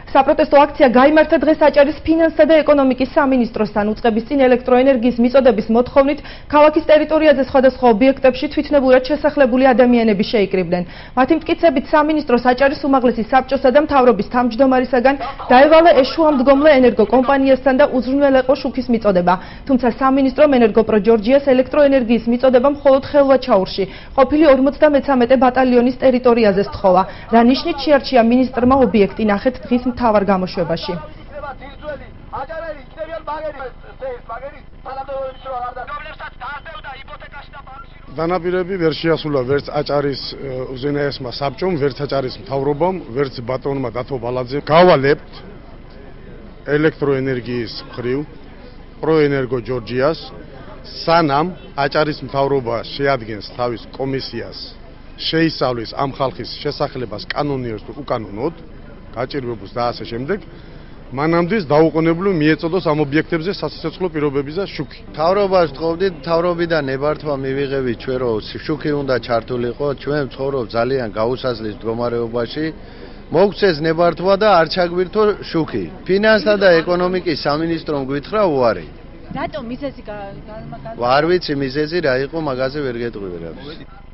საპროტესტო აქცია გაიმართა დღეს აჭარის ფინანსთა და ეკონომიკის სამინისტროსთან. უწყების წინ ელექტროენერგიის მიწოდების მოთხოვნით ქალაქის ტერიტორიაზე სხვადასხვა ობიექტებში თვითნებურად შესახლებული ადამიანები შეიკრიბნენ. მათი მტკიცებით სამინისტროს აჭარის უმაღლესი საბჭოსა და მთავრობის თავმჯდომარისაგან დაევალა ეშუამდგომლე ენერგოკომპანიასთან და უზრუნველეყო შუქის მიწოდება. თუმცა სამინისტრომ ენერგოპრო ჯორჯიას ელექტროენერგიის მიწოდება მხოლოდ ხელვაჩაურში ყოფილი 53 ბატალიონის ტერიტორიაზე სთხოვა. რა ნიშნით შეარჩია მინისტრმა ობიექტი ნახეთ დღის მთავარ გამოშვებაში. დანაპირები ვერ შეასრულა ვერც აჭარის უზენაესმა საბჭომ, ვერც აჭარის მთავრობამ, ვერც ბატონმა დათო ბალაძემ. გავალებთ ელექტროენერგიის მხრივ პროენერგო ჯორჯიას, სანამ აჭარის მთავრობა შეადგენს თავის კომისიას, შეისწავლის ამ ხალხის შესახლებას კანონიერს თუ უკანონოდ, გაჭირვებულს და ასე შემდეგ, მანამდე დაუყოვნებლივ მიეწოდოს ამ ობიექტებზე სასიცოცხლო პირობების და შუქი. მთავრობას ვთხოვდით, მთავრობიდან ნებართვა მივიღებით ჩვენ, რომ შუქი უნდა ჩართულიყო, ჩვენ ვცხოვრობ ძალიან გაუსაზლის მდგომარეობაში. მოგცეს ნებართვა და არ ჩაგვირთო შუქი. ფინანსთა და ეკონომიკის სამინისტრომ გვითხრა უარი. რატომ მიზეზი არ ვიცი მიზეზი რა იყო, მაგაზე ვერ გეტყვი ვერავის.